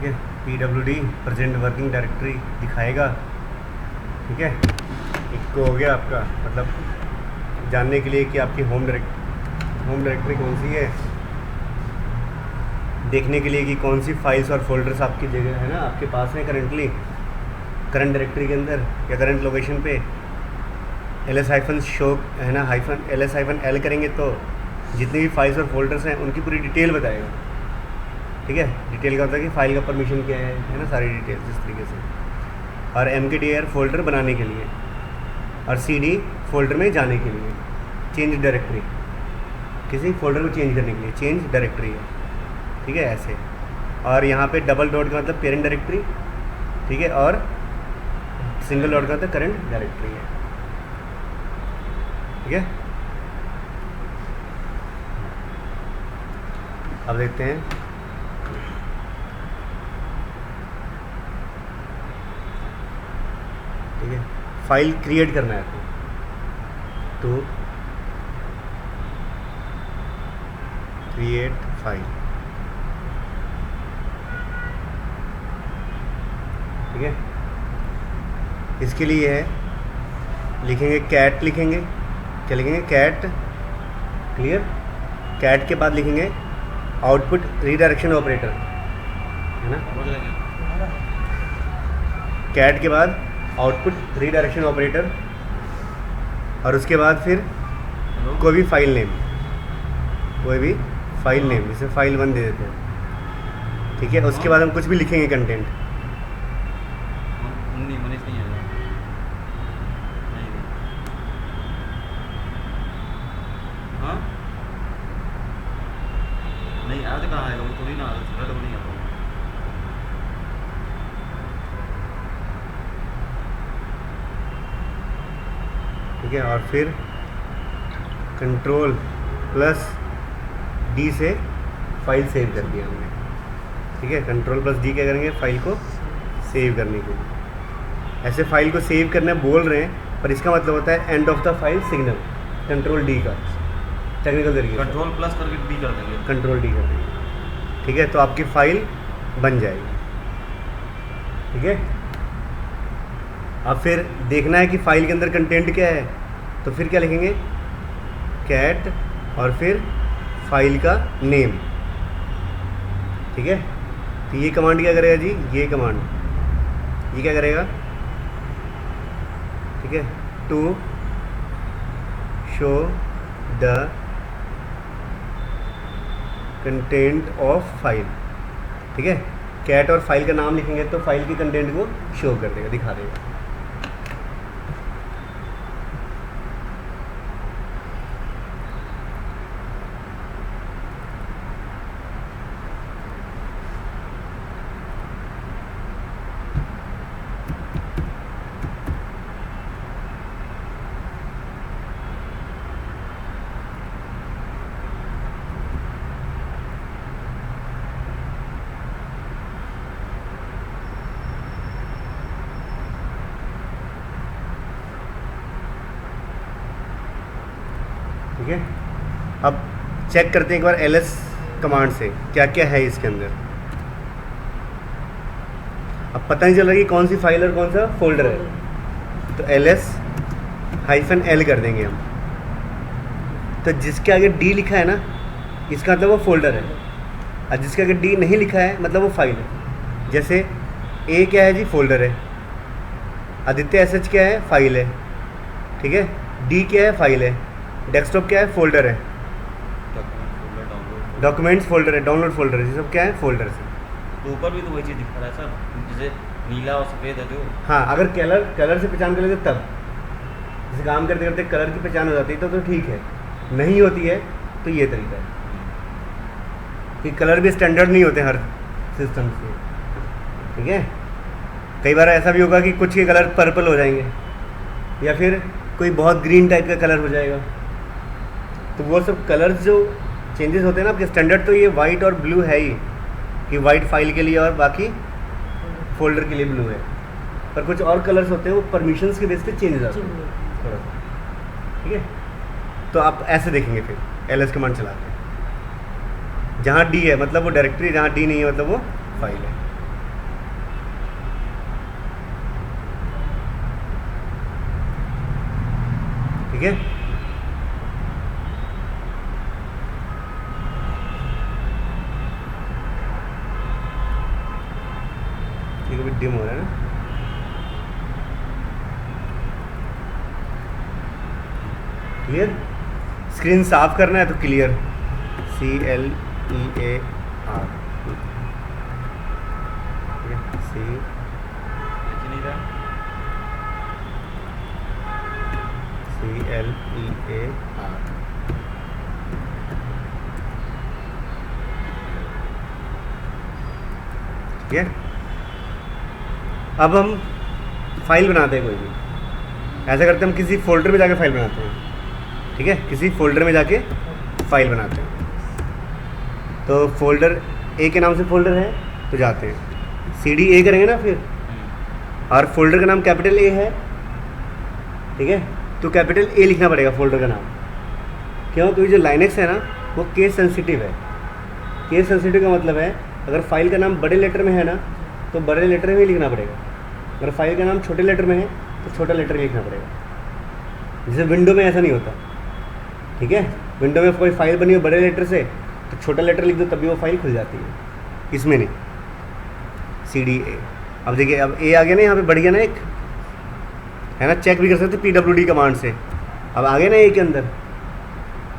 ठीक है, PWD present working directory दिखाएगा। ठीक है, एक तो हो गया आपका मतलब जानने के लिए कि आपकी होम डायरेक्टरी कौन सी है, देखने के लिए कि कौन सी फाइल्स और फोल्डर्स आपकी जगह है ना आपके पास है करंट डायरेक्टरी के अंदर या करंट लोकेशन पे। ls-शो है ना ls-l करेंगे तो जितनी भी फाइल्स और फोल्डर्स हैं उनकी पूरी डिटेल बताएगा। ठीक है, डिटेल का होता है कि फ़ाइल का परमिशन क्या है ना, सारी डिटेल्स इस तरीके से। और mkdir फोल्डर बनाने के लिए और cd फोल्डर में जाने के लिए, चेंज डायरेक्टरी किसी फोल्डर को चेंज करने के लिए चेंज डायरेक्टरी है। ठीक है, ऐसे। और यहाँ पे डबल डॉट का मतलब पेरेंट डायरेक्टरी, ठीक है, और सिंगल डॉट का मतलब करंट डायरेक्टरी है। ठीक है, अब देखते हैं ठीक है, फाइल क्रिएट करना है आपको तो क्रिएट फाइल। ठीक है, इसके लिए है लिखेंगे कैट, लिखेंगे क्या लिखेंगे कैट, क्लियर। कैट के बाद लिखेंगे आउटपुट रीडायरेक्शन ऑपरेटर, है ना। कैट के बाद आउटपुट रीडायरेक्शन ऑपरेटर और उसके बाद फिर कोई भी फाइल नेम, जैसे फाइल 1 दे देते हैं। ठीक है, उसके बाद हम कुछ भी लिखेंगे कंटेंट। नहीं आज कहाँ आएगा, वो थोड़ी ना छोटा तो नहीं आता। ठीक है, और फिर Ctrl+D से फाइल सेव कर दिया हमने। ठीक है, Ctrl+D क्या करेंगे, फाइल को सेव करने के लिए। ऐसे फाइल को सेव करना बोल रहे हैं पर इसका मतलब होता है end of the file signal, Ctrl+D का टेक्निकल तरीके से Ctrl+ करके D कर देंगे, Ctrl+D कर देंगे। ठीक है, तो आपकी फ़ाइल बन जाएगी। ठीक है, अब फिर देखना है कि फ़ाइल के अंदर कंटेंट क्या है, तो फिर क्या लिखेंगे कैट और फिर फाइल का नेम। ठीक है, तो ये कमांड क्या करेगा जी, ये कमांड ये क्या करेगा, ठीक है, to show the content of file. ठीक है, कैट और फाइल का नाम लिखेंगे तो फाइल के कंटेंट को शो कर देगा, दिखा देगा। ठीक है, अब चेक करते हैं एक बार ls कमांड से क्या क्या है इसके अंदर। अब पता नहीं चल रहा कि कौन सी फाइल और कौन सा फोल्डर है, तो ls-l कर देंगे हम। तो जिसके आगे d लिखा है ना, इसका मतलब वो फोल्डर है, और जिसके आगे d नहीं लिखा है मतलब वो फाइल है। जैसे a क्या है जी, फोल्डर है। आदित्य sh क्या है, फाइल है। ठीक है, d क्या है, फाइल है। डेस्कटॉप क्या है, फोल्डर है। डॉक्यूमेंट्स फोल्डर है, डाउनलोड फोल्डर है, ये सब क्या है, फोल्डर है। तो ऊपर भी तो वही चीज़ दिखा रहा है सर, जैसे नीला और सफ़ेद है जो। हाँ, अगर कलर से पहचान कर लेते तब, जैसे काम करते करते कलर की पहचान हो जाती है तो ठीक है, नहीं होती है तो ये तरीका है कि कलर भी स्टैंडर्ड नहीं होते हर सिस्टम से। ठीक है, कई बार ऐसा भी होगा कि कुछ के कलर पर्पल हो जाएंगे या फिर कोई बहुत ग्रीन टाइप का कलर हो जाएगा। तो वो सब कलर्स जो चेंजेस होते हैं ना आपके, स्टैंडर्ड तो ये वाइट और ब्लू है ही, कि वाइट फाइल के लिए और बाकी फोल्डर के लिए ब्लू है, पर कुछ और कलर्स होते हैं वो परमिशंस के बेस पे चेंज हो जाते हैं थोड़ा सा। ठीक है, तो आप ऐसे देखेंगे फिर ls कमांड चलाते हैं, जहाँ d है मतलब वो डायरेक्टरी, जहाँ d नहीं है मतलब वो फाइल है। ठीक है। ठीक है, डिम हो रहा है ना। क्लियर। स्क्रीन साफ करना है तो क्लियर, CLEAR, सी लिख नहीं रहा। CLEAR। ठीक है। अब हम फाइल बनाते हैं कोई भी, ऐसा करते हैं हम किसी फोल्डर में जाके फाइल बनाते हैं। ठीक है, किसी फोल्डर में जाके फाइल बनाते हैं। तो फोल्डर ए के नाम से फोल्डर है तो जाते हैं, CD A करेंगे ना फिर, और फोल्डर का नाम कैपिटल A है। ठीक है, तो कैपिटल A लिखना पड़ेगा फोल्डर का नाम। क्यों? क्योंकि जो लाइनेक्स है ना वो केस सेंसिटिव है। केस सेंसिटिव का मतलब है अगर फाइल का नाम बड़े लेटर में है ना तो बड़े लेटर में ही लिखना पड़ेगा, अगर फाइल का नाम छोटे लेटर में है तो छोटा लेटर में लिखना पड़ेगा। जैसे विंडो में ऐसा नहीं होता। ठीक है, विंडो में कोई फाइल बनी हो बड़े लेटर से तो छोटा लेटर लिख दो तभी वो फाइल खुल जाती है, इसमें नहीं। CD A। अब देखिए, अब A आ गया ना, यहाँ पे बढ़ गया ना एक, है ना, चेक भी कर सकते PWD कमांड से। अब आ गया ना A के अंदर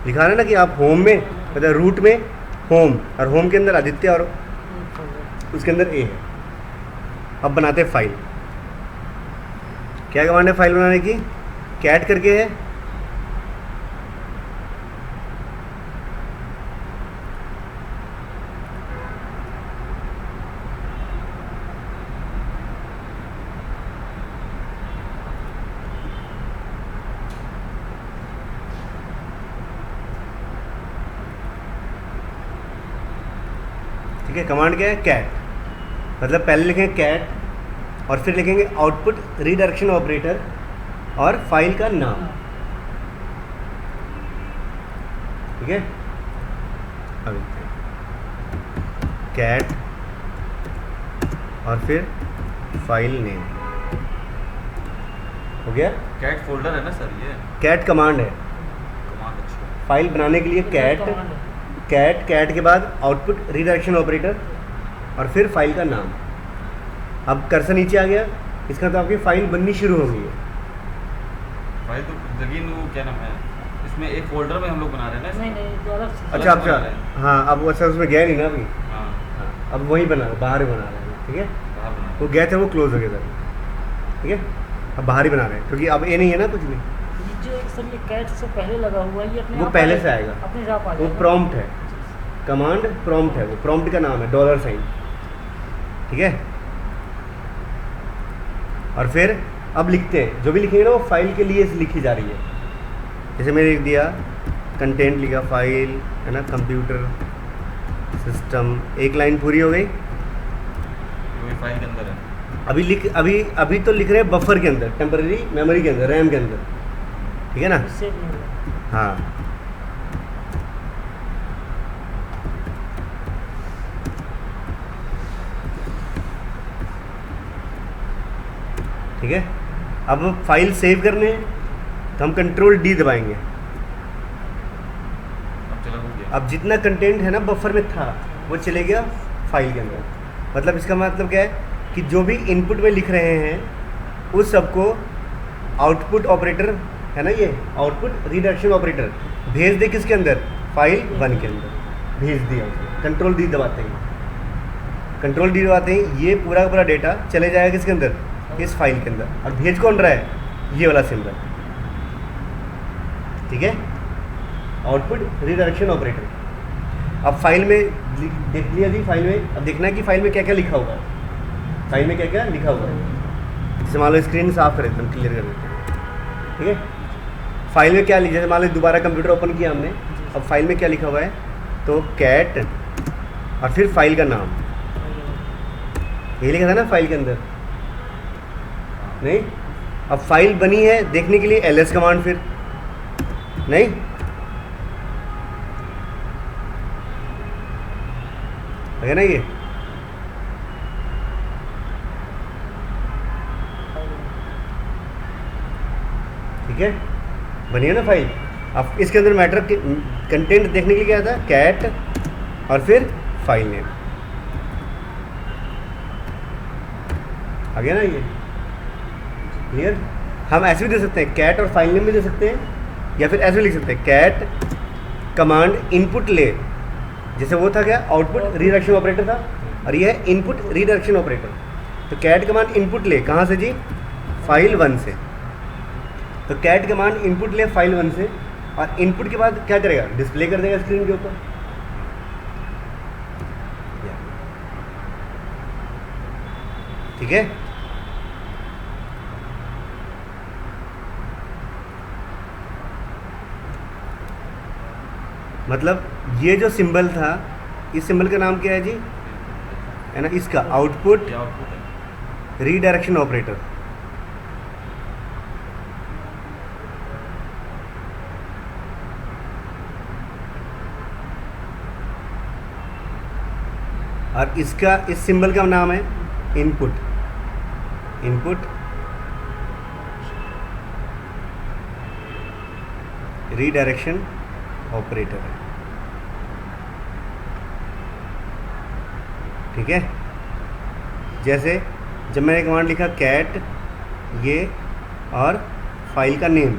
लिखा रहा है ना कि आप होम में, मतलब रूट में होम, और होम के अंदर आदित्य और उसके अंदर A है। अब बनाते हैं फाइल। क्या कमांड है फाइल बनाने की? कैट करके है, ठीक है। कमांड क्या है? कैट। मतलब पहले लिखेंगे कैट और फिर लिखेंगे आउटपुट रीडायरेक्शन ऑपरेटर और फाइल का नाम। ठीक है, अब कैट और फिर फाइल नेम हो गया। कैट फोल्डर है ना सर ये? कैट कमांड है, कमांड। अच्छा, फाइल बनाने के लिए कैट, कैट के बाद आउटपुट रीडायरेक्शन ऑपरेटर और फिर फाइल का नाम। अब कर्सर नीचे आ गया, इसका तो आपकी फाइल बननी शुरू हो गई है। फाइल तो लेकिन वो क्या नाम है, इसमें एक फोल्डर में हम लोग बना रहे हैं ना। नहीं तो अलग से। अच्छा अच्छा, हाँ, अब वो अच्छा उसमें गया नहीं ना अभी। हाँ, हाँ, अब वही बना रहे, बाहर ही बना रहे हैं। ठीक है, बाहर बना वो गए थे, वो क्लोज हो गया था। ठीक है, अब बाहर ही बना रहे हैं क्योंकि अब ए नहीं है ना कुछ भी। ये जो सर ये कैट से पहले लगा हुआ है, ये अपने वो आप पहले आ से आएगा, अपने आप आ वो जाएगा। प्रॉम्प्ट है, कमांड प्रॉम्प्ट है, वो प्रॉम्प्ट का नाम है $। ठीक है, और फिर अब लिखते हैं, जो भी लिखेंगे ना वो फाइल के लिए लिखी जा रही है। जैसे मैंने लिख दिया कंटेंट, लिखा फाइल, है ना, कंप्यूटर सिस्टम, एक लाइन पूरी हो गई। वही फाइल के अंदर है। अभी तो लिख रहे हैं बफर के अंदर, टेम्पररी मेमोरी के अंदर, रैम के अंदर। ठीक है ना? इससे नहीं होगा। हाँ, ठीक है। अब फाइल सेव करने हैं तो हम Ctrl+D दबाएंगे। अब चला हो गया। अब जितना कंटेंट है ना बफर में था वो चले गया फाइल के अंदर। मतलब इसका मतलब क्या है कि जो भी इनपुट में लिख रहे हैं उस सबको आउटपुट ऑपरेटर, है ना, ये आउटपुट रीडायरेक्शन ऑपरेटर भेज दे किसके अंदर? फाइल 1 के अंदर भेज दिया उसने। Ctrl+D दबाते हैं, Ctrl+D दबाते ही ये पूरा का पूरा डेटा चले जाएगा किसके अंदर? इस फाइल के अंदर। और भेज कौन रहा है? ये वाला सिंबल। ठीक है, आउटपुट रीडायरेक्शन ऑपरेटर। अब फाइल में देख लिया जी, फाइल में अब देखना है कि फाइल में क्या क्या लिखा हुआ है, फाइल में क्या क्या लिखा हुआ है। जैसे मान लो स्क्रीन साफ कर देते हैं, क्लियर कर देते हैं। ठीक है, फाइल में क्या लिखा, जैसे मान लो दोबारा कंप्यूटर ओपन किया हमने, अब फाइल में क्या लिखा हुआ है? तो कैट और फिर फाइल का नाम, यही लिखा था ना फाइल के अंदर? नहीं। अब फाइल बनी है देखने के लिए ls कमांड, फिर नहीं, है ना ये? ठीक है, बनी है ना फाइल। अब इसके अंदर मैटर कंटेंट देखने के लिए क्या था, कैट और फिर फाइल नेम। आ गया ना ये, क्लियर। हम ऐसे भी दे सकते हैं, कैट और फाइल नेम भी दे सकते हैं, या फिर ऐसे भी लिख सकते हैं, कैट कमांड इनपुट ले, जैसे वो था क्या, आउटपुट रीडायरेक्शन ऑपरेटर था, और ये है इनपुट रीडायरेक्शन ऑपरेटर। तो कैट कमांड इनपुट ले कहाँ से जी, फाइल 1 से। तो कैट कमांड इनपुट ले फाइल 1 से, और इनपुट के बाद क्या करेगा, डिस्प्ले कर देगा स्क्रीन के ऊपर। ठीक है, मतलब ये जो सिंबल था, इस सिंबल का नाम क्या है जी, है ना, इसका आउटपुट ये आउटपुट है। Redirection operator. और इसका, इस सिंबल का नाम है इनपुट, इनपुट रीडायरेक्शन ऑपरेटर है। ठीक है, जैसे जब मैंने कमांड लिखा कैट ये और फाइल का नेम,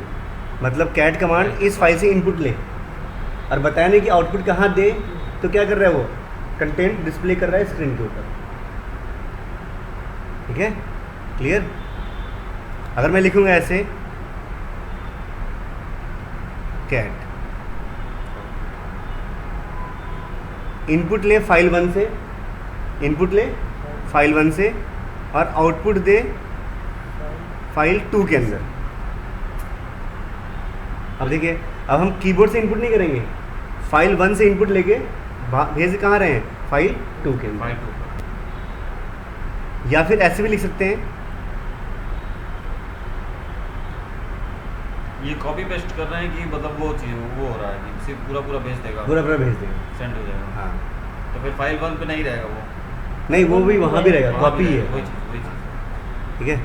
मतलब कैट कमांड इस फाइल से इनपुट ले और बताया नहीं कि आउटपुट कहाँ दे, तो क्या कर रहा है वो, कंटेंट डिस्प्ले कर रहा है स्क्रीन के ऊपर। ठीक है, क्लियर। अगर मैं लिखूंगा ऐसे कैट इनपुट ले फाइल 1 से, इनपुट ले फाइल 1 से और आउटपुट दे फाइल 2 के अंदर। अब देखिए, अब हम कीबोर्ड से इनपुट नहीं करेंगे, फाइल 1 से इनपुट लेके भेज कहाँ रहे हैं, फाइल 2 के अंदर। फाइल 2 या फिर ऐसे भी लिख सकते हैं, ये कॉपी पेस्ट कर रहे हैं कि मतलब वो चीज़ वो हो रहा है कि सिर्फ पूरा पूरा भेज देगा, पूरा पूरा भेज देंगे। सेंड हो जाएगा। हाँ, तो फिर फाइल 1 पे नहीं रहेगा वो, नहीं वो भी वहाँ भी रहेगा, वहाँ कॉपी भी ही रहेगा, है। वही चीज़। ठीक है,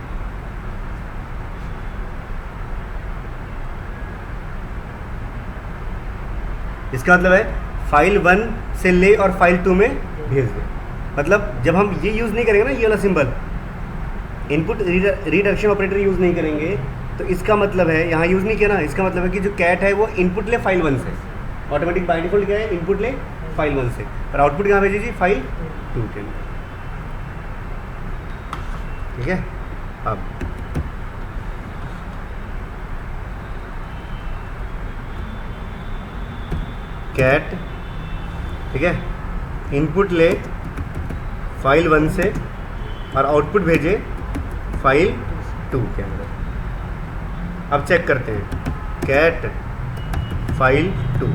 इसका मतलब है फाइल 1 से ले और फाइल 2 में भेज दे। मतलब जब हम ये यूज़ नहीं करेंगे ना, ये वाला symbol input redirection operator use नहीं करेंगे, तो इसका मतलब है, यहाँ यूज़ नहीं किया ना, इसका मतलब है कि जो कैट है वो इनपुट ले फाइल 1 से, ऑटोमेटिक बाय डिफॉल्ट क्या है, इनपुट ले फाइल 1 से, और आउटपुट कहाँ भेजे जी, फाइल 2 के अंदर। ठीक है, अब कैट, ठीक है, इनपुट ले फाइल 1 से और आउटपुट भेजे फाइल 2 के अंदर। अब चेक करते हैं, कैट फाइल 2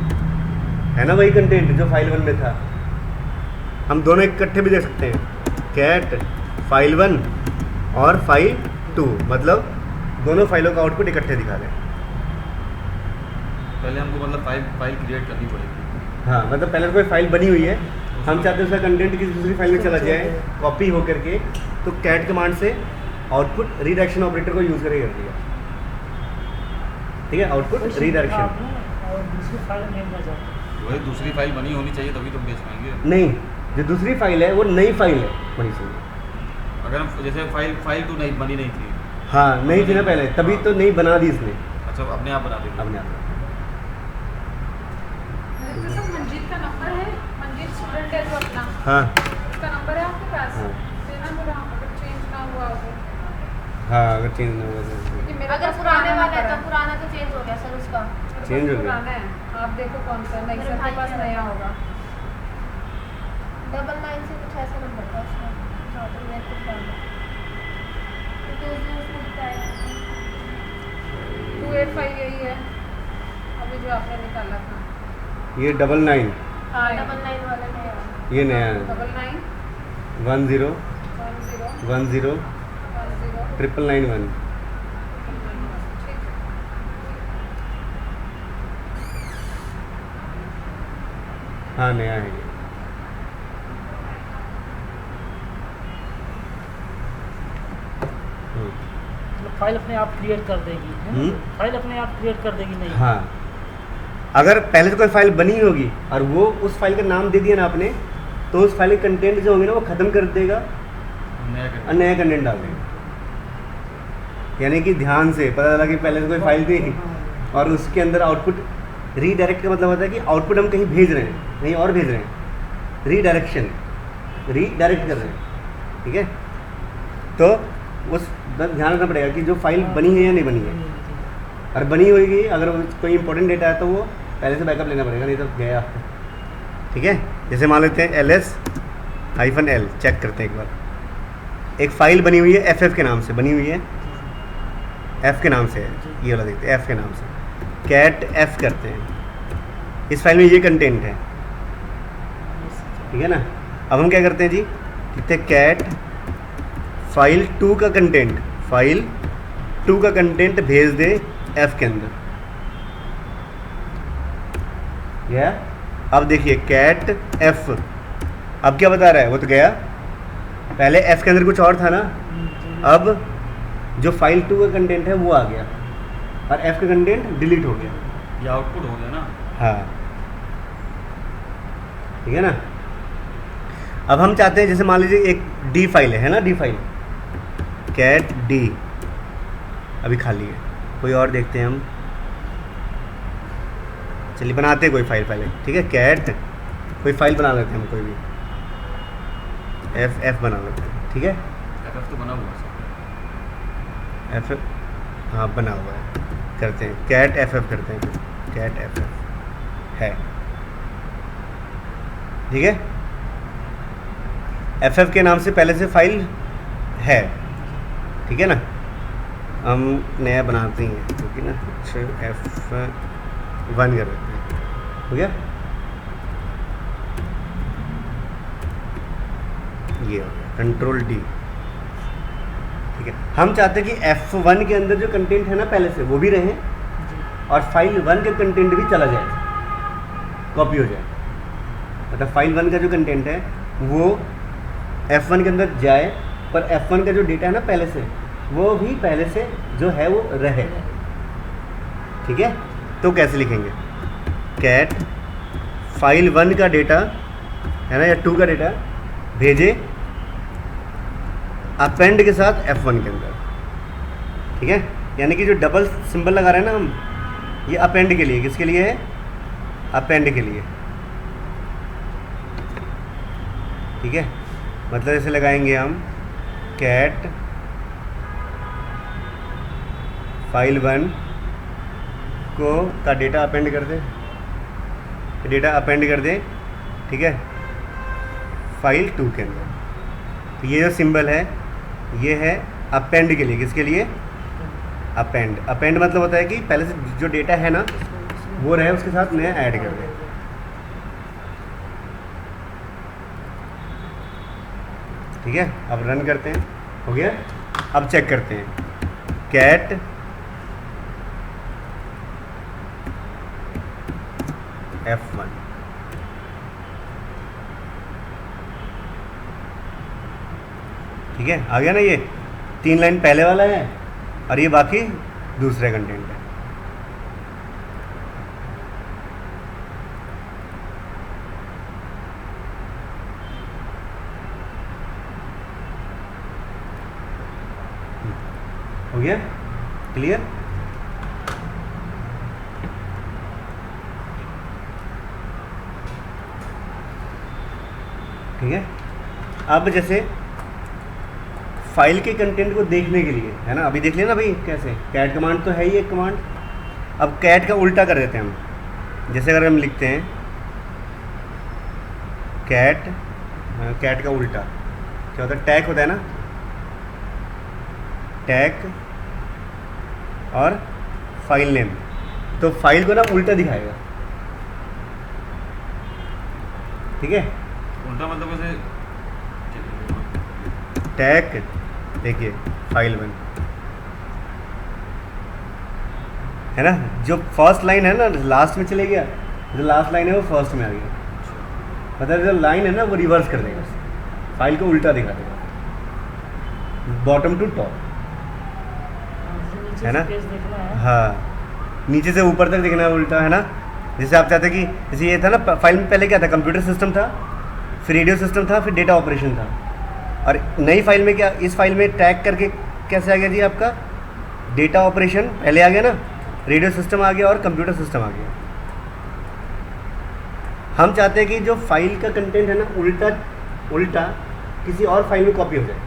है ना वही कंटेंट जो फाइल 1 में था। हम दोनों इकट्ठे भी देख सकते हैं, कैट फाइल 1 और फाइल 2, मतलब दोनों फाइलों का आउटपुट इकट्ठे दिखा रहे हैं। पहले हमको मतलब फाइल क्रिएट करनी पड़ेगी। हाँ, मतलब पहले कोई फाइल बनी हुई है, हम चाहते हैं उसका कंटेंट किसी दूसरी फाइल में चला जाए कॉपी हो करके, तो कैट कमांड से आउटपुट रीडायरेक्शन ऑपरेटर को यूज़ करके कर दिया। ठीक है, आउटपुट रीडायरेक्शन। और दूसरी फाइल नेम ना जाए। वही दूसरी फाइल बनी होनी चाहिए तभी तो भेज पाएंगे। नहीं, जो दूसरी फाइल है वो नई फाइल है वहीं से। अगर हम जैसे फाइल 2 नहीं बनी नहीं थी, हाँ, नहीं थी ना पहले, तभी तो नहीं बना दी इसने अच्छा अपने आप बना देंगे। अपने आप। जैसे मंजीत का नंबर है, मंजीत स्टूडेंट है जो अपना, हाँ उसका नंबर है आपके पास, हाँ। देना मेरा, अगर चेंज ना हुआ हो। हाँ, अगर चेंज नहीं हुआ तो क्योंकि मेरे अगर पास पुराने वाला है तो नंबर पुराना तो चेंज हो गया सर उसका। मेरे चेंज पास हो गया। पुराना है, आप देखो कौन सा है, नहीं मेरे सर भाई के पास का है। नया होगा। 99 से कुछ ऐसा नंबर था उसका, जहाँ तक मैं खुद डाला, क्योंकि उसने उसमें बताया 285 यही है अभी जो आपने निकाला था। ये 99, हाँ, 99 वाला नया है। ये नया है, 99 10 10 10 10 991। ठीक है। हाँ, नया है ये। हम्म, फाइल अपने आप क्रिएट कर देगी, है ना? फाइल अपने आप क्रिएट कर देगी नहीं? हाँ, अगर पहले से कोई फाइल बनी होगी और वो उस फाइल का नाम दे दिया ना आपने, तो उस फाइल के कंटेंट जो होंगे ना वो ख़त्म कर देगा और नया कंटेंट डाल देगा। यानी कि ध्यान से पता चला कि पहले से कोई फाइल थी और उसके अंदर आउटपुट रीडायरेक्ट का मतलब होता है कि आउटपुट हम कहीं भेज रहे हैं, कहीं और भेज रहे हैं, रीडायरेक्शन, रीडायरेक्ट कर रहे हैं, ठीक है। तो उस ध्यान रखना पड़ेगा कि जो फाइल बनी है या नहीं बनी है, और बनी होगी अगर कोई इंपॉर्टेंट डेटा है तो वो पहले से बैकअप लेना पड़ेगा, नहीं तो गया, ठीक है। जैसे मान लेते हैं ls-l, चेक करते हैं एक बार। एक फ़ाइल बनी हुई है ff के नाम से, बनी हुई है f के नाम से है, ये वाला देखते हैं f के नाम से, कैट f करते हैं। इस फाइल में ये कंटेंट है, ठीक है ना। अब हम क्या करते हैं जी, लिखते हैं कैट फाइल 2 का कंटेंट, फाइल 2 का कंटेंट भेज दे f के अंदर, गया। अब देखिए कैट f, अब क्या बता रहा है, वो तो गया, पहले f के अंदर कुछ और था ना, अब जो फाइल 2 का कंटेंट है वो आ गया और f का कंटेंट डिलीट हो गया, ये आउटपुट हो गया ना। हाँ, ठीक है ना। अब हम चाहते हैं, जैसे मान लीजिए एक d फाइल है ना, d फाइल, कैट d अभी खाली है, कोई और देखते हैं हम, चलिए बनाते हैं कोई फाइल पहले, ठीक है। कैट कोई फाइल बना लेते हैं हम, कोई भी f बना लेते हैं, ठीक है। FF तो बना हुआ है, f, हाँ बना हुआ है, करते हैं कैट ff करते हैं, कैट ff है, ठीक है। ff के नाम से पहले से फाइल है, ठीक है ना। हम नया बनाते हैं क्योंकि ना, f1 कर देते हैं, हो गया, ये हो गया, कंट्रोल D, ठीक है। हम चाहते हैं कि f1 के अंदर जो कंटेंट है ना पहले से वो भी रहे और फाइल 1 का कंटेंट भी चला जाए, कॉपी हो जाए, मतलब फाइल 1 का जो कंटेंट है वो f1 के अंदर जाए, पर f1 का जो डेटा है ना पहले से, वो भी पहले से जो है वो रहे, ठीक है। तो कैसे लिखेंगे, कैट फाइल 1 का डेटा है ना, या 2 का डेटा भेजे अपेंड के साथ f1 के अंदर, ठीक है। यानी कि जो डबल सिंबल लगा रहे हैं ना हम, ये अपेंड के लिए, किसके लिए है, अपेंड के लिए, ठीक है। मतलब जैसे लगाएंगे हम कैट फाइल 1 को का डेटा अपेंड कर दे, डेटा अपेंड कर दे, ठीक है, फाइल 2 के अंदर। तो ये जो सिंबल है ये है अपेंड के लिए, किसके लिए, अपेंड। अपेंड मतलब होता है कि पहले से जो डेटा है ना वो रहे, उसके साथ नया ऐड कर दे, ठीक है। अब रन करते हैं, हो गया। अब चेक करते हैं, कैट f1, ठीक है, आ गया ना। ये 3 लाइन पहले वाला है और ये बाकी दूसरे कंटेंट है, हो गया, क्लियर। ठीक है। अब जैसे फाइल के कंटेंट को देखने के लिए है ना, अभी देख लिया ना भाई कैसे, कैट कमांड तो है ही एक कमांड। अब कैट का उल्टा कर देते हैं हम, जैसे अगर हम लिखते हैं कैट का उल्टा क्या होता है, टैग होता है ना, टैग और फाइल नेम, तो फाइल को ना उल्टा दिखाएगा, ठीक है। उल्टा मतलब ऐसे टैग देखिए फाइल 1 है ना, जो फर्स्ट लाइन है ना लास्ट में चले गया, जो लास्ट लाइन है वो फर्स्ट में आ गया, मतलब जो लाइन है ना वो रिवर्स कर देगा, फाइल को उल्टा दिखा देगा, बॉटम टू टॉप, नीचे है से ना? पेज देखना है। हाँ, नीचे से ऊपर तक देखना है उल्टा, है ना? जैसे आप चाहते कि जैसे ये था ना, फाइल में पहले क्या था, कंप्यूटर सिस्टम था, फिर रेडियो सिस्टम था, फिर डेटा ऑपरेशन था। और नई फाइल में क्या, इस फाइल में टैग करके कैसे आ गया जी आपका, डेटा ऑपरेशन पहले आ गया ना, रेडियो सिस्टम आ गया और कंप्यूटर सिस्टम आ गया। हम चाहते हैं कि जो फाइल का कंटेंट है ना, उल्टा उल्टा किसी और फाइल में कॉपी हो जाए।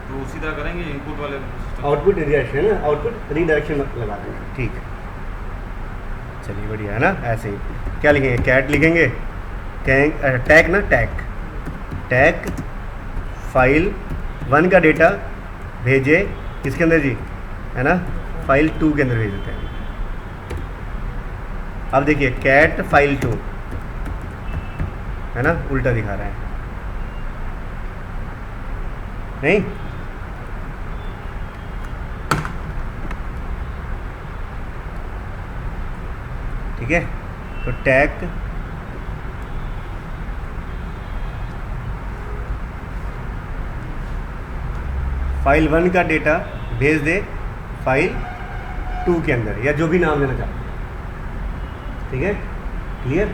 तो उसी तरह करेंगे इनपुट वाले system। आउटपुट रिडायरेक्शन है ना, आउटपुट रिडायरेक्शन लगा देंगे, ठीक है। चलिए बढ़िया है ना। ऐसे ही क्या लिखेंगे, कैट लिखेंगे, टैग ना, टैग फाइल 1 का डेटा भेजे किसके अंदर जी, है ना, फाइल 2 के अंदर भेज देते हैं। अब देखिए कैट फाइल 2, है ना, उल्टा दिखा रहा है, नहीं? ठीक है, तो टैग फाइल 1 का डेटा भेज दे फाइल 2 के अंदर, या जो भी नाम देना चाहते हैं। ठीक है, क्लियर?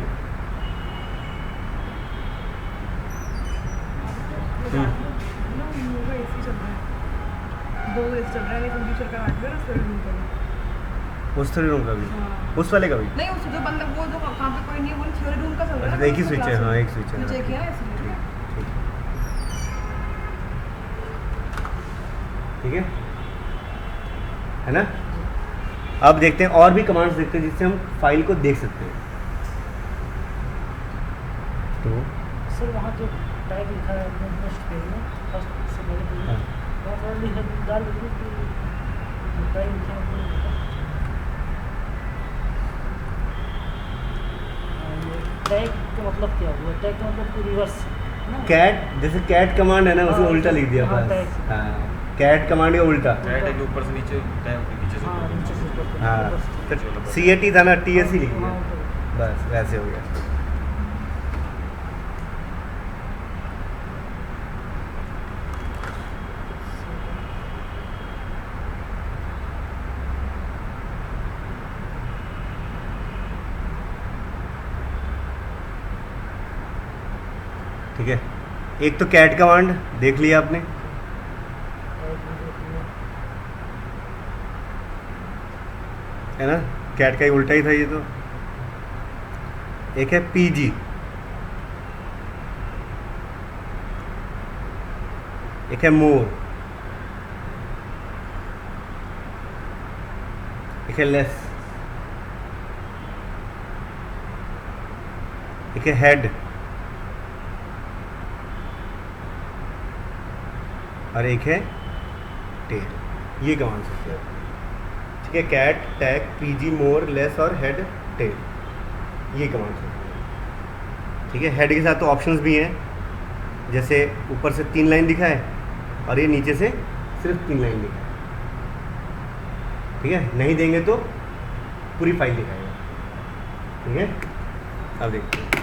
उस थ्योरी रूम का भी, उस वाले का भी, नहीं उस जो बंदा वो जो कहाँ पे कोई नहीं है, वो थ्योरी रूम का चल रहा है। अच्छा, एक ही स्विच है, हाँ एक स्विच है, नीचे किया है इसलिए। ठीक है, है ना? अब देखते हैं और भी कमांड्स देखते हैं जिससे हम फाइल को देख सकते हैं। तो सर वहाँ जो टैग लिखा है अपने फर्स्ट पेज में, फर्स्ट से पहले पेज हाँ। में, वहाँ थोड़ा लिखा डाल दीजिए कि टैग लिखे हैं अपने लिखा। टैग का मतलब क्या हुआ? टैग का मतलब रिवर्स ना? कैट, जैसे कैट कमांड है ना, उसमें हाँ, उल्टा लिख दिया हाँ, बस। टैग। हाँ, कैट कमांड का उल्टा। टैग है कि ऊपर से नीचे, टैग नीचे से हाँ, ऊपर। नीचे से ऊपर। हाँ, बस। CAT था ना, TSC लिख दिया, हाँ, तो- बस वैसे हो गया। ठीक है, एक तो कैट कमांड देख लिया आपने, है ना, कैट का ही उल्टा ही था ये तो। एक है PG, एक है मोर, एक है लेस, एक है हेड और एक है टेल। ये कमांड सकते हैं। ठीक है, कैट, टैग, PG, मोर, लेस और हेड, टेल, ये कमांड सकते हैं। ठीक है, हेड के साथ तो ऑप्शंस भी हैं, जैसे ऊपर से 3 लाइन दिखा है और ये नीचे से सिर्फ 3 लाइन दिखा है। ठीक है, नहीं देंगे तो पूरी फाइल दिखाएगा। ठीक है, अब देखते हैं।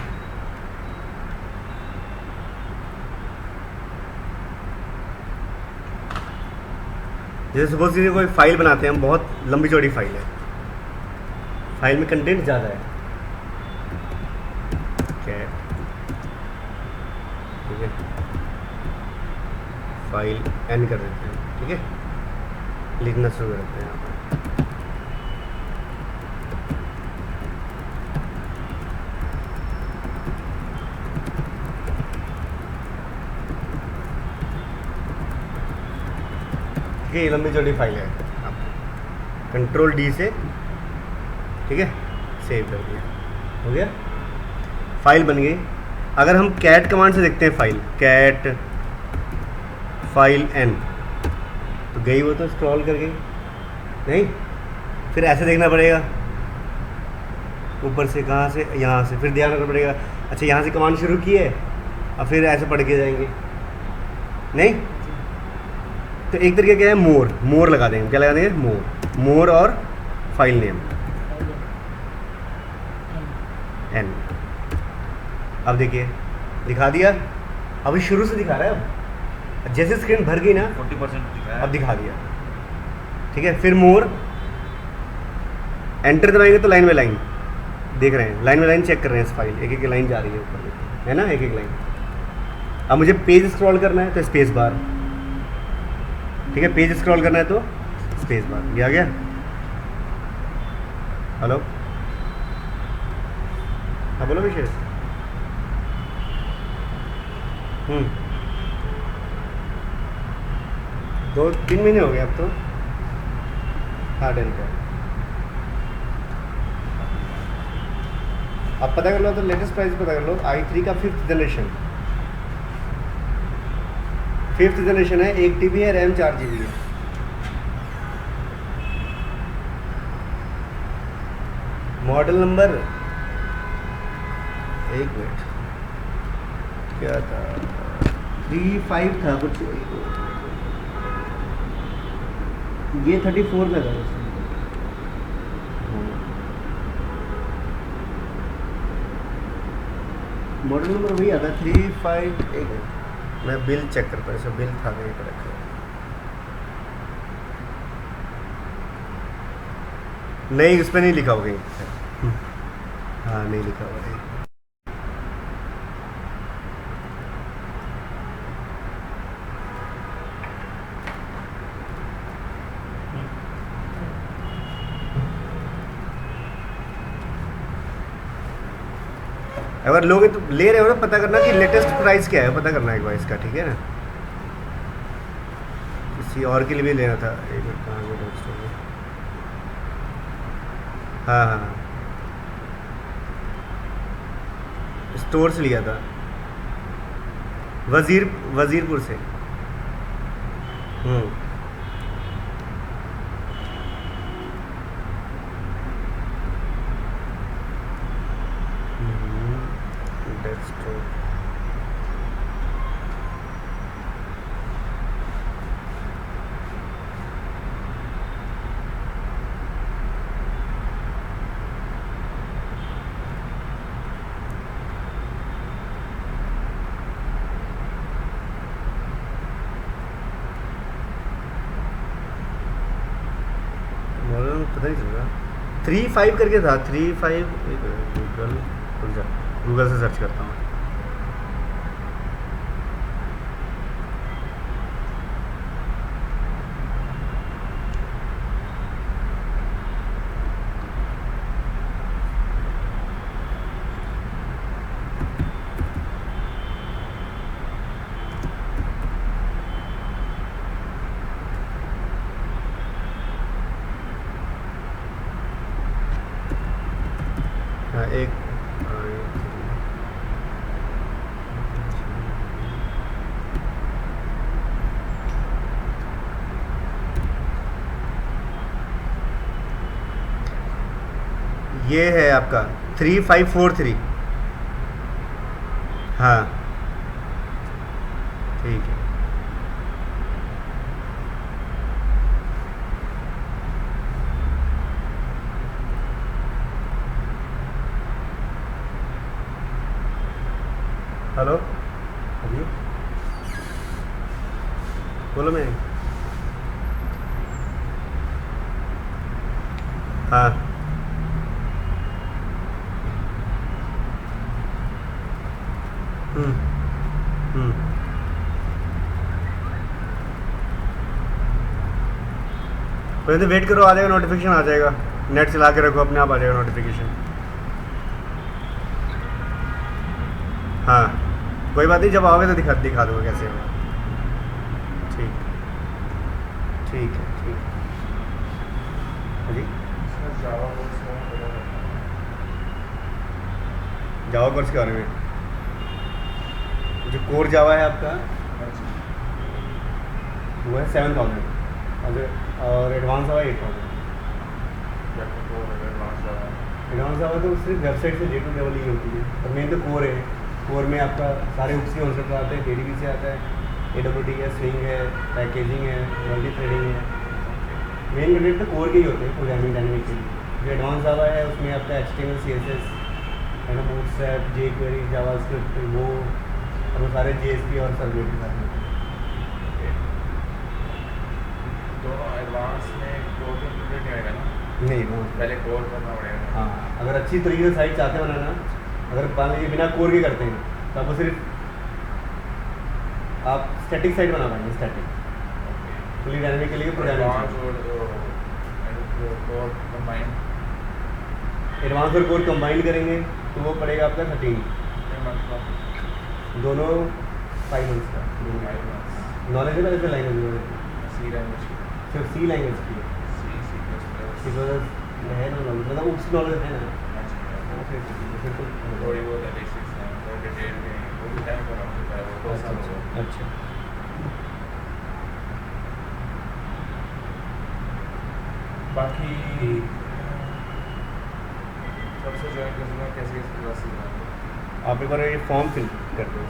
जैसे सपोज कीजिए कोई फाइल बनाते हैं हम, बहुत लंबी चौड़ी फाइल है, फाइल में कंटेंट ज़्यादा है, कैट, ठीक है, फाइल एन कर देते हैं। ठीक है, लिखना शुरू करते हैं यहाँ पर। ये लंबी चौड़ी फाइल है, कंट्रोल D से, ठीक है, सेव कर दिया, हो गया, फाइल बन गई। अगर हम कैट कमांड से देखते हैं फाइल, कैट फाइल N, तो गई वो तो स्क्रॉल कर गई नहीं, फिर ऐसे देखना पड़ेगा ऊपर से, कहाँ से, यहाँ से, फिर ध्यान रखना पड़ेगा, अच्छा यहाँ से कमांड शुरू की है और फिर ऐसे पढ़ के जाएंगे नहीं। तो एक तरीके क्या है, मोर लगा देंगे, क्या लगा देंगे, मोर और फाइल नेम N। अब देखिए दिखा दिया, अभी शुरू से दिखा रहा है, अब जैसे स्क्रीन भर गई ना 40% दिखा है। अब दिखा दिया, ठीक है, फिर मोर, एंटर दबाएंगे तो लाइन बाय लाइन देख रहे हैं, लाइन बाय लाइन चेक कर रहे हैं इस फाइल, एक एक लाइन जा रही है ऊपर, है ना, एक एक लाइन। अब मुझे पेज स्क्रॉल करना है तो स्पेस बार, ठीक है, पेज स्क्रॉल करना है तो स्पेस बार। ये आ गया। हेलो, हाँ बोलो विशेष। 2-3 महीने हो गए अब तो। हाँ डेल का अब पता कर लो, तो लेटेस्ट प्राइस पता कर लो। i3 का 5th जनरेशन, 5th जनरेशन है, 1 TB है, रैम 4 GB है। मॉडल नंबर, एक मिनट, क्या था, 35 था कुछ, ये 34 में था। मॉडल नंबर वही आता है 35। एक मिनट मैं बिल चेक करता हूँ, इसका बिल था कहीं पर रखा। नहीं, उस पर नहीं लिखा होगा कहीं। हाँ नहीं लिखा हुआ है। अगर लोगे तो ले रहे हो ना, पता करना कि लेटेस्ट प्राइस क्या है, पता करना एक बार इसका, ठीक है ना। किसी और के लिए भी लेना था, एक मिनट, कहाँ गया स्टोर में। हाँ हाँ, स्टोर से लिया था, वजीरपुर से। पता नहीं चल रहा, 35 करके था, 35। गूगल से सर्च करता हूँ। हाँ एक ये है आपका 3543। हाँ ठीक है। हेलो जी, बोलो। मैं हाँ पहले तो वेट करो, आ जाएगा नोटिफिकेशन, आ जाएगा। नेट चला के रखो, अपने आप आ जाएगा नोटिफिकेशन। हाँ कोई बात नहीं, जब आओगे तो दिखा दूँगा कैसे होगा। ठीक ठीक है, ठीक है जी। जावा कोर्स के बारे में, जो कोर जावा है आपका वो है 7000 और एडवांस जावा 8000। एडवांस जावा तो सिर्फ वेबसाइट से डेट लेवल ही होती है, और मेन तो कोर है। कोर में आपका सारे उस के कॉन्सेप्ट आते हैं, डेडी से आता है, AWT है, स्विंग है, पैकेजिंग है, मल्टी थ्रेडिंग है। मेन कंटेंट तो कोर के ही होते हैं प्रोग्रामिंग डायनेमिक के लिए। जो एडवांस जावा है उसमें आपका HTML CSS है ना, बूटस्ट्रैप, jQuery, जावास्क्रिप्ट, वो और वो सारे JSP और सर्वलेट के साथ। दोनों एडवांस में कंप्लीट नहीं होगा ना, नहीं वो पहले कोर करना पड़ेगा। हाँ, अगर अच्छी तरीके से साइट चाहते हैं बनाना, अगर मान लीजिए बिना कोर के करते हैं तो आपको सिर्फ आप स्टैटिक साइट बना पाएंगे, स्टैटिक फुली डायनामिक के लिए एडवांस और कोर कंबाइन करेंगे तो वो पड़ेगा आपका 13, दोनों 5 मंथ्स का। नॉलेज है ना जैसे लैंग्वेज सिर्फ सी लैंग्वेज की है ना, मतलब उसकी नॉलेज है ना। हाँ, फिर तो थोड़ी बहुत बेसिक्स हैं, और डिटेल में वो भी टाइम पर होता है, वो 2 साल हो गए। अच्छा बाकी सबसे ज्वाइन कर सकते हैं, कैसे कैसे क्लासेस हैं? आप एक बार ये फॉर्म फिल कर दो।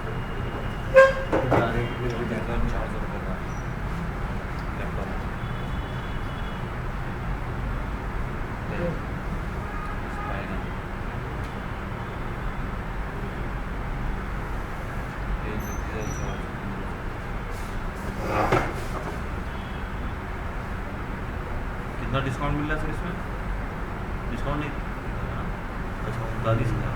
कितना डिस्काउंट मिल रहा है सर इसमें? डिस्काउंट नहीं, अच्छा 39 का।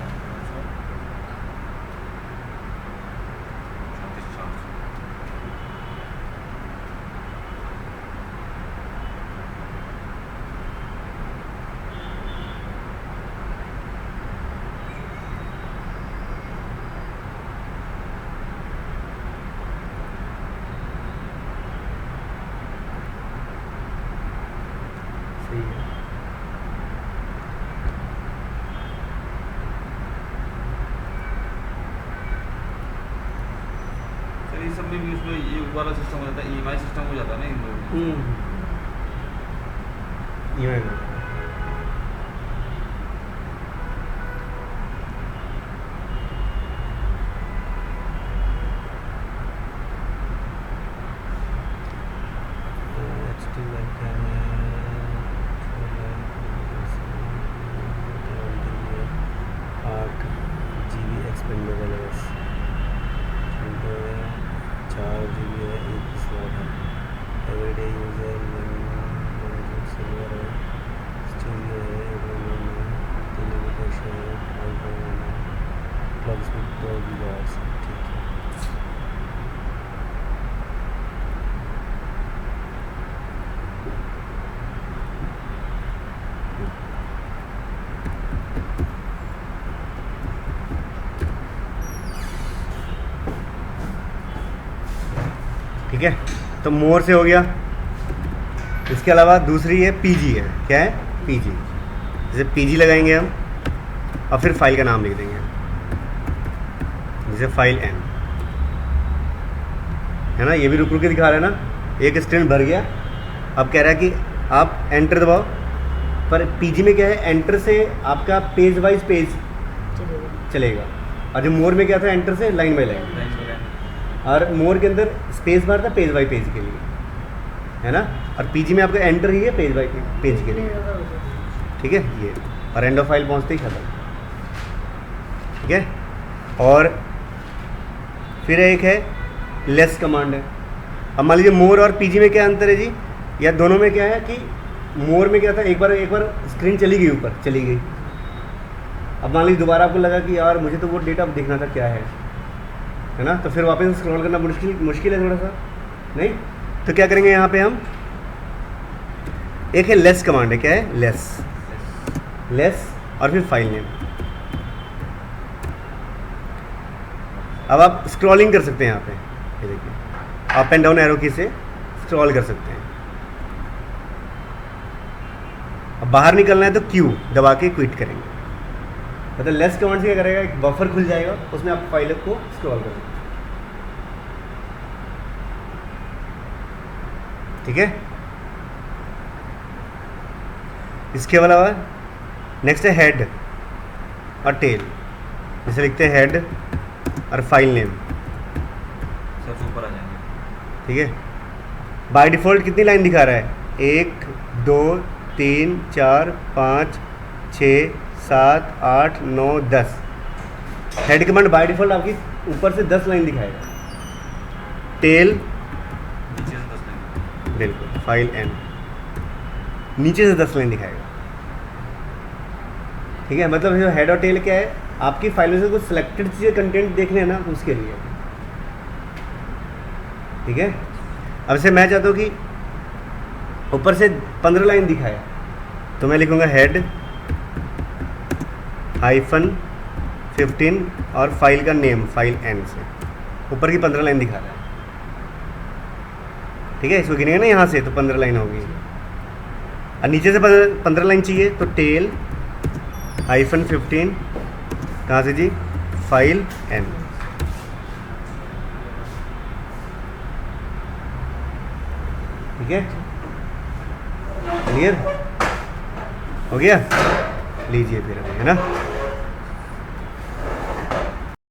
सही है। सर ये सब में भी उसमें ये वाला सिस्टम हो जाता है, EMI सिस्टम हो जाता है ना इन लोगों में। EMI एक्सपेंडेबल है, 4 GB है, 1 स्लॉट है, एवरीडे यूजर सिल्वर है, स्टूडियो है, 3 लिमिटेशन है, क्लब स्पीड 2 गीगाहर्ट्ज़। ठीक है, ठीक है। तो मोर से हो गया। इसके अलावा दूसरी है पीजी है। क्या है? पीजी। जैसे पीजी लगाएंगे हम और फिर फाइल का नाम लिख देंगे, जैसे फाइल एन है ना। ये भी रुक रुक के दिखा रहा है ना, एक स्ट्रिंग भर गया। अब कह रहा है कि आप एंटर दबाओ, पर पीजी में क्या है, एंटर से आपका पेज वाइज पेज चलेगा, और जो मोर में क्या था, एंटर से लाइन बाई लाइन। और मोर के अंदर स्पेस बार था पेज बाई पेज के लिए, है ना। और पीजी में आपका एंटर ही है पेज बाई पेज के लिए, ठीक है। ये और एंड ऑफ फाइल पहुंचते ही खत्म, ठीक है। और फिर एक है लेस कमांड है। अब मान लीजिए मोर और पीजी में क्या अंतर है जी, या दोनों में क्या है कि मोर में क्या था, एक बार स्क्रीन चली गई, ऊपर चली गई। अब मान लीजिए दोबारा आपको लगा कि यार मुझे तो वो डेटा देखना था क्या है ना, तो फिर वापस स्क्रॉल करना मुश्किल है थोड़ा सा, नहीं। तो क्या करेंगे यहाँ पे हम, एक है लेस कमांड है। क्या है? लेस और फिर फाइल नेम। अब आप स्क्रॉलिंग कर सकते हैं यहाँ पे, ये देखिए, अप एंड डाउन एरो की से स्क्रॉल कर सकते हैं। अब बाहर निकलना है तो क्यू दबा के क्विट करेंगे। मतलब लेस कमांड से क्या करेगा, एक बफर खुल जाएगा, उसमें आप फाइल को स्क्रॉल कर सकते हैं, ठीक है। इसके अलावा नेक्स्ट है हेड और टेल। जैसे लिखते हैं हेड और फाइल नेम, सबसे ऊपर आ जाएंगे, ठीक है। बाय डिफ़ॉल्ट कितनी लाइन दिखा रहा है? 1 2 3 4 5 6 7 8 9 10। हेड कमांड बाय डिफ़ॉल्ट आपकी ऊपर से 10 लाइन दिखाएगा। टेल नीचे से 10 लाइन। बिल्कुल, फाइल एन, नीचे से 10 लाइन दिखाएगा। ठीक है, मतलब जो हेड और टेल क्या है, आपकी फाइल में से कुछ सिलेक्टेड चीज़ें कंटेंट देखने हैं ना, उसके लिए। ठीक है, अब से मैं चाहता हूँ कि ऊपर से 15 लाइन दिखाया, तो मैं लिखूँगा हेड -15 और फाइल का नेम, फाइल एन से ऊपर की 15 लाइन दिखा रहा है। ठीक है, इसको गिनेगा ना यहाँ से, तो 15 लाइन होगी। और नीचे से 15 लाइन चाहिए, तो टेल -15 कहाँ से जी, फाइल एन। ठीक है, क्लियर हो गया? लीजिए फिर, है ना।